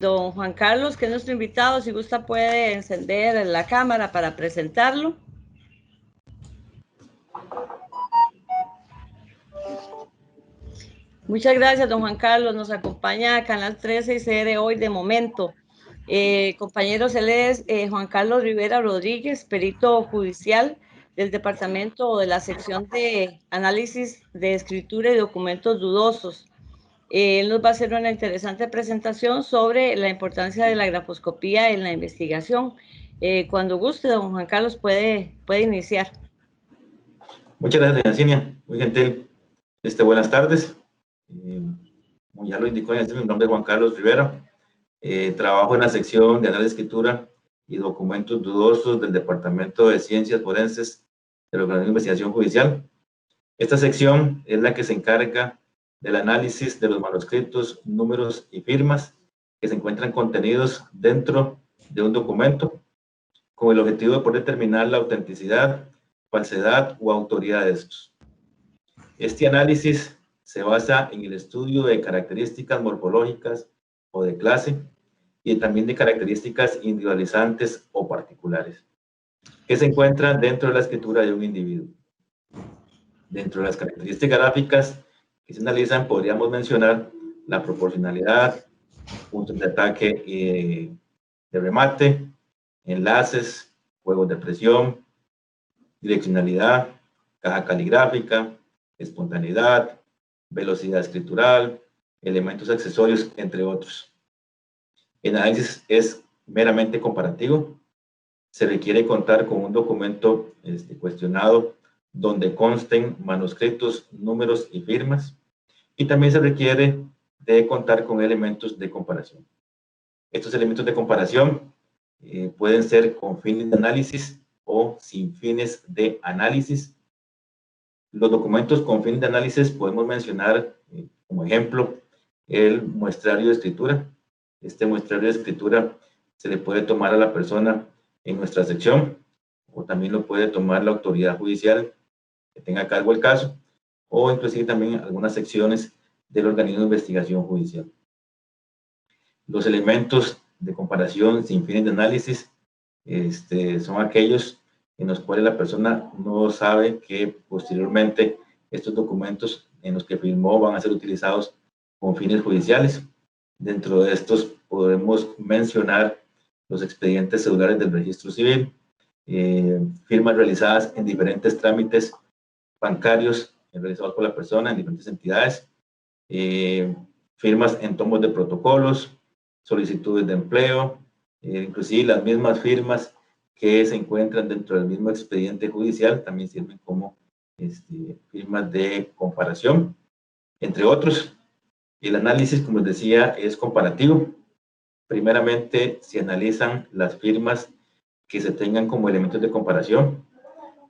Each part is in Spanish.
don Juan Carlos, que es nuestro invitado, si gusta puede encender la cámara para presentarlo. Muchas gracias, don Juan Carlos. Nos acompaña a Canal 13 y CR Hoy de momento. Compañeros, él es Juan Carlos Rivera Rodríguez, perito judicial del Departamento de la Sección de Análisis de Escritura y Documentos Dudosos. Él nos va a hacer una interesante presentación sobre la importancia de la grafoscopía en la investigación. Cuando guste, don Juan Carlos, puede iniciar. Muchas gracias, doña Cinia. Muy gentil. Buenas tardes. Como ya lo indicó, mi nombre es Juan Carlos Rivera. Trabajo en la sección de análisis de escritura y documentos dudosos del Departamento de Ciencias Forenses del Organismo de Investigación Judicial. Esta sección es la que se encarga del análisis de los manuscritos, números y firmas que se encuentran contenidos dentro de un documento con el objetivo de poder determinar la autenticidad, falsedad o autoría de estos. Este análisis se basa en el estudio de características morfológicas o de clase y también de características individualizantes o particulares que se encuentran dentro de la escritura de un individuo. Dentro de las características gráficas que se analizan podríamos mencionar la proporcionalidad, puntos de ataque y de remate, enlaces, juegos de presión, direccionalidad, caja caligráfica, espontaneidad, velocidad escritural, elementos accesorios, entre otros. El análisis es meramente comparativo. Se requiere contar con un documento cuestionado donde consten manuscritos, números y firmas, y también se requiere de contar con elementos de comparación. Estos elementos de comparación pueden ser con fines de análisis o sin fines de análisis. Los documentos con fines de análisis podemos mencionar como ejemplo el muestrario de escritura. Este muestrario de escritura se le puede tomar a la persona en nuestra sección, o también lo puede tomar la autoridad judicial que tenga a cargo el caso, o inclusive también algunas secciones del organismo de investigación judicial. Los elementos de comparación sin fines de análisis son aquellos en los cuales la persona no sabe que posteriormente estos documentos en los que firmó van a ser utilizados con fines judiciales. Dentro de estos podemos mencionar los expedientes celulares del registro civil, firmas realizadas en diferentes trámites bancarios realizados por la persona en diferentes entidades, firmas en tomos de protocolos, solicitudes de empleo, inclusive las mismas firmas que se encuentran dentro del mismo expediente judicial también sirven como firmas de comparación, entre otros. El análisis, como les decía, es comparativo. Primeramente, se analizan las firmas que se tengan como elementos de comparación.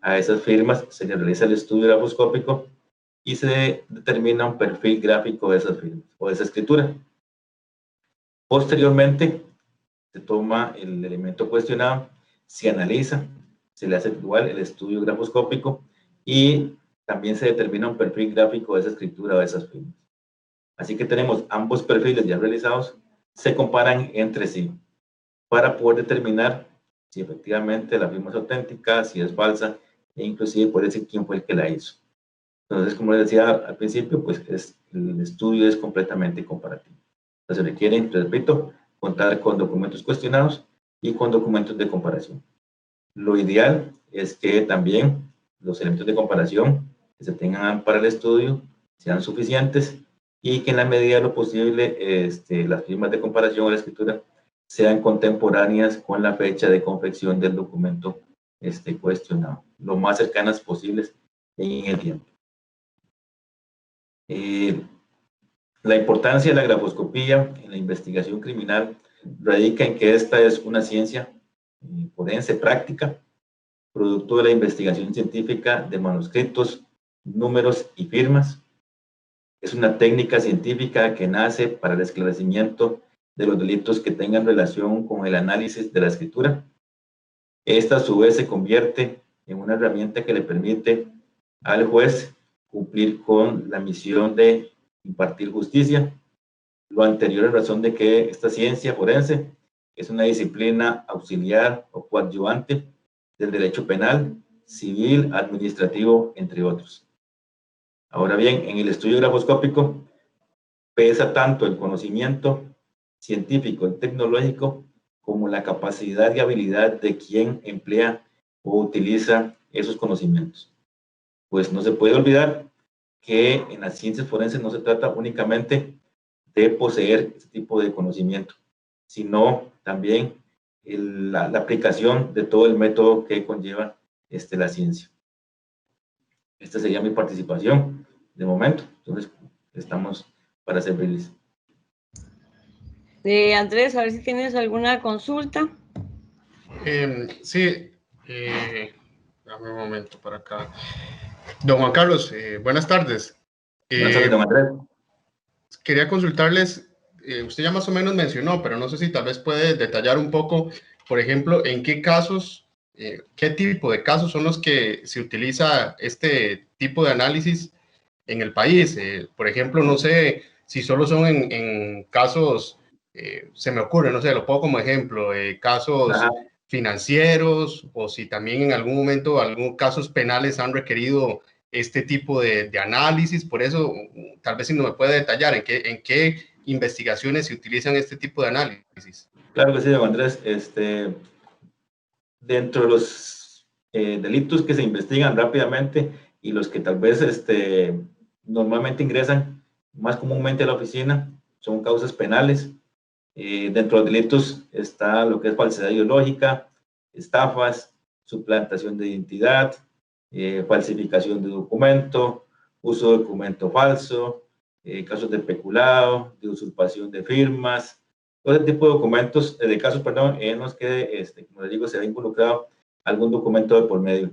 A esas firmas se le realiza el estudio grafoscópico y se determina un perfil gráfico de esas firmas o de esa escritura. Posteriormente, se toma el elemento cuestionado, se analiza, se le hace igual el estudio grafoscópico y también se determina un perfil gráfico de esa escritura o de esas firmas. Así que tenemos ambos perfiles ya realizados, se comparan entre sí para poder determinar si efectivamente la firma es auténtica, si es falsa, e inclusive poder decir quién fue el que la hizo. Entonces, como les decía al principio, pues el estudio es completamente comparativo. Entonces, requiere, repito, contar con documentos cuestionados y con documentos de comparación. Lo ideal es que también los elementos de comparación que se tengan para el estudio sean suficientes y que en la medida de lo posible las firmas de comparación o la escritura sean contemporáneas con la fecha de confección del documento cuestionado, lo más cercanas posibles en el tiempo. La importancia de la grafoscopía en la investigación criminal radica en que esta es una ciencia forense práctica, producto de la investigación científica de manuscritos, números y firmas. Es una técnica científica que nace para el esclarecimiento de los delitos que tengan relación con el análisis de la escritura. Esta a su vez se convierte en una herramienta que le permite al juez cumplir con la misión de impartir justicia Lo anterior en razón de que esta ciencia forense es una disciplina auxiliar o coadyuvante del derecho penal, civil, administrativo, entre otros. Ahora bien, en el estudio grafoscópico pesa tanto el conocimiento científico y tecnológico como la capacidad y habilidad de quien emplea o utiliza esos conocimientos. Pues no se puede olvidar que en las ciencias forenses no se trata únicamente de poseer este tipo de conocimiento, sino también la aplicación de todo el método que conlleva la ciencia. Esta sería mi participación de momento, entonces estamos para servirles. Andrés, a ver si tienes alguna consulta. Sí, dame un momento para acá. Don Juan Carlos, buenas tardes. Buenas tardes, don Andrés. Quería consultarles, usted ya más o menos mencionó, pero no sé si tal vez puede detallar un poco, por ejemplo, en qué casos, qué tipo de casos son los que se utiliza este tipo de análisis en el país. Por ejemplo, no sé si solo son en casos, se me ocurre, no sé, lo pongo como ejemplo, casos financieros, o si también en algún momento algunos casos penales han requerido este tipo de análisis. Por eso, tal vez si no me puede detallar en qué investigaciones se utilizan este tipo de análisis. Claro que sí, don Andrés. Dentro de los delitos que se investigan rápidamente y los que tal vez normalmente ingresan más comúnmente a la oficina son causas penales. Dentro de los delitos está lo que es falsedad ideológica, estafas, suplantación de identidad, falsificación de documento, uso de documento falso, casos de peculado, de usurpación de firmas, todo ese tipo de documentos, de casos, perdón, en los que, como les digo, se ha involucrado algún documento de por medio.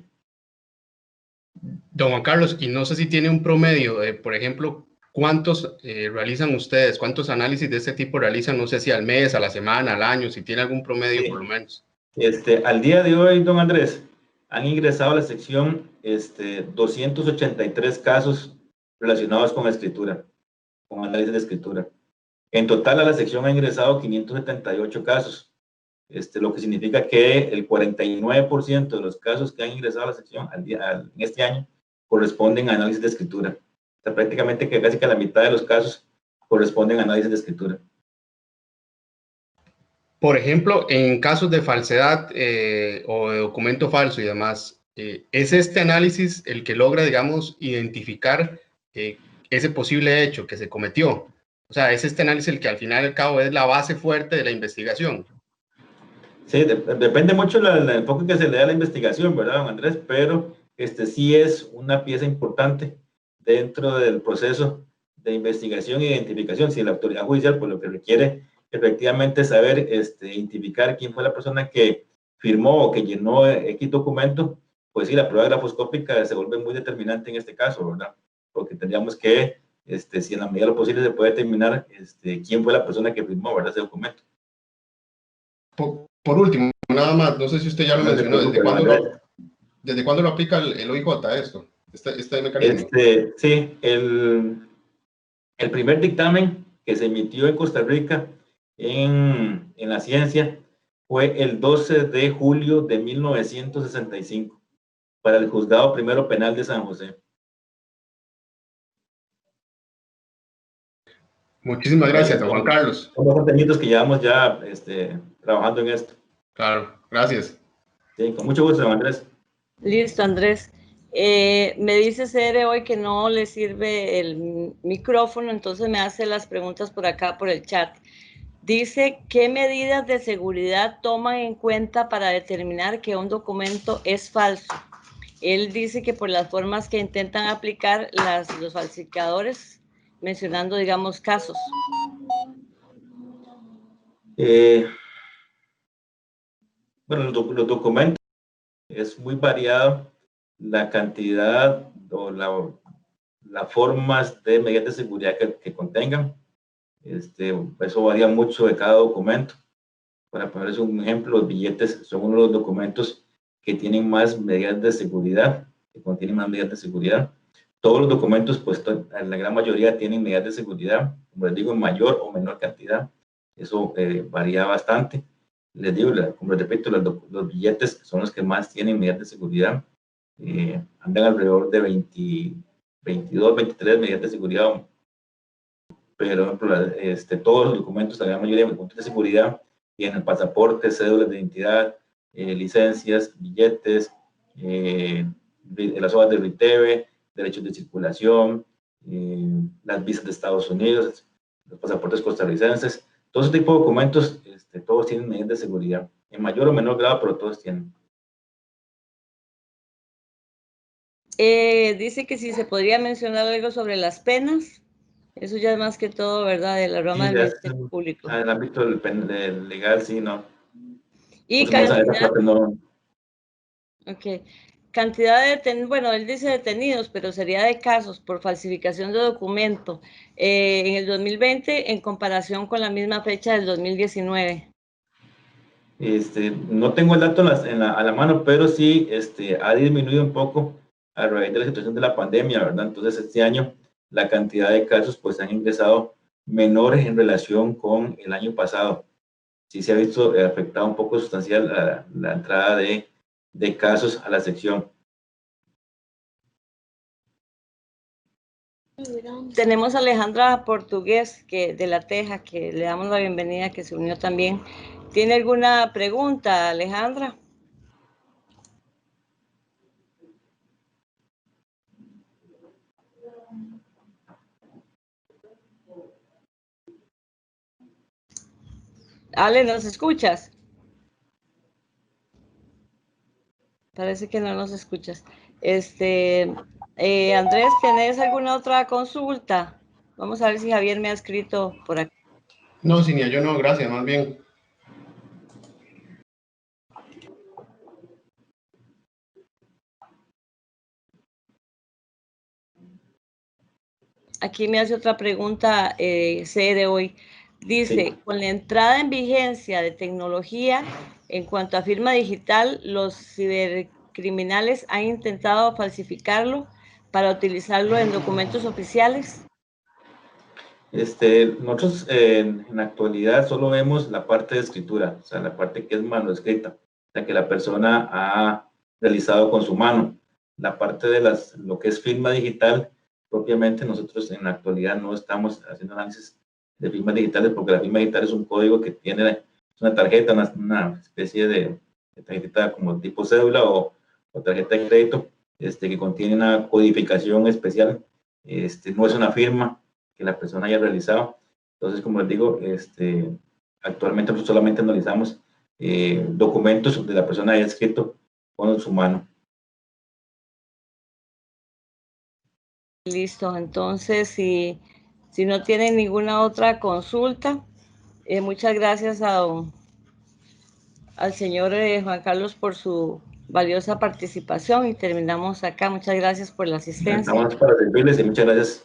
Don Juan Carlos, y no sé si tiene un promedio, por ejemplo, ¿cuántos realizan ustedes? ¿Cuántos análisis de este tipo realizan? No sé si al mes, a la semana, al año, si tiene algún promedio, sí, por lo menos. Al día de hoy, don Andrés, han ingresado a la sección 283 casos relacionados con escritura, con análisis de escritura. En total, a la sección ha ingresado 578 casos, lo que significa que el 49% de los casos que han ingresado a la sección en este año corresponden a análisis de escritura. O sea, prácticamente que casi que la mitad de los casos corresponden a análisis de escritura. Por ejemplo, en casos de falsedad o de documento falso y demás, ¿es este análisis el que logra, digamos, identificar ese posible hecho que se cometió? O sea, ¿es este análisis el que al final y al cabo es la base fuerte de la investigación? Sí, depende mucho del enfoque que se le da a la investigación, ¿verdad, don Andrés? Pero sí es una pieza importante dentro del proceso de investigación e identificación. Si la autoridad judicial, pues lo que requiere efectivamente saber identificar quién fue la persona que firmó o que llenó X documento, pues sí, la prueba grafoscópica se vuelve muy determinante en este caso, ¿verdad? Porque tendríamos que, si en la medida de lo posible se puede determinar quién fue la persona que firmó, ¿verdad?, ese documento. Por último, nada más, no sé si usted ya lo mencionó, ¿desde cuándo lo aplica el OIJ esto? Este mecanismo. Sí, el primer dictamen que se emitió en Costa Rica en la ciencia fue el 12 de julio de 1965 para el Juzgado Primero Penal de San José. Muchísimas gracias, don Juan Carlos. Son los añitos que llevamos ya trabajando en esto. Claro, gracias. Sí, con mucho gusto, don Andrés. Listo, Andrés. Me dice Cere hoy que no le sirve el micrófono, entonces me hace las preguntas por acá, por el chat. Dice, ¿qué medidas de seguridad toman en cuenta para determinar que un documento es falso? Él dice que por las formas que intentan aplicar los falsificadores, mencionando, digamos, casos. Bueno, los documentos es muy variado la cantidad o las formas de medidas de seguridad que contengan. Eso varía mucho de cada documento. Para ponerles un ejemplo, los billetes son uno de los documentos que tienen más medidas de seguridad, que contienen más medidas de seguridad. Todos los documentos, pues la gran mayoría tienen medidas de seguridad. como les digo, en mayor o menor cantidad. Eso varía bastante. Les digo, como les repito, los billetes son los que más tienen medidas de seguridad. Andan alrededor de 22, 23 medidas de seguridad. Pero, por ejemplo, todos los documentos, la gran mayoría de documentos de seguridad tienen pasaportes, cédulas de identidad, licencias, billetes, las hojas de RITEVE, derechos de circulación, las visas de Estados Unidos, los pasaportes costarricenses, todo ese tipo de documentos, todos tienen medidas de seguridad, en mayor o menor grado, pero todos tienen. Dice que si se podría mencionar algo sobre las penas. Eso ya es más que todo, ¿verdad? De la rama del Ministerio Público. En el ámbito del legal, sí, ¿no? Y cantidad de detenidos, bueno, él dice detenidos, pero sería de casos por falsificación de documento en el 2020 en comparación con la misma fecha del 2019. No tengo el dato a la mano, pero sí ha disminuido un poco a raíz de la situación de la pandemia, ¿verdad? Entonces, este año la cantidad de casos pues han ingresado menores en relación con el año pasado. Sí se ha visto afectado un poco sustancial la entrada de casos a la sección. Tenemos a Alejandra Portugués, de La Teja, que le damos la bienvenida, que se unió también. ¿Tiene alguna pregunta, Alejandra? Ale, ¿nos escuchas? Parece que no nos escuchas. Andrés, ¿tenés alguna otra consulta? Vamos a ver si Javier me ha escrito por aquí. No, Cinia, yo no, gracias, más bien. Aquí me hace otra pregunta, de hoy. Dice, sí, con la entrada en vigencia de tecnología en cuanto a firma digital, los cibercriminales han intentado falsificarlo para utilizarlo en documentos oficiales. Nosotros en la actualidad solo vemos la parte de escritura, o sea, la parte que es manuscrita, la que la persona ha realizado con su mano. La parte de lo que es firma digital, propiamente nosotros en la actualidad no estamos haciendo análisis de firmas digitales porque la firma digital es un código que tiene una tarjeta, una especie de tarjeta como tipo cédula o tarjeta de crédito, que contiene una codificación especial, no es una firma que la persona haya realizado. Entonces, como les digo, actualmente nosotros solamente analizamos documentos donde la persona haya escrito con su mano. Listo, entonces si no tienen ninguna otra consulta, muchas gracias al señor Juan Carlos por su valiosa participación y terminamos acá. Muchas gracias por la asistencia. Estamos para servirles y muchas gracias.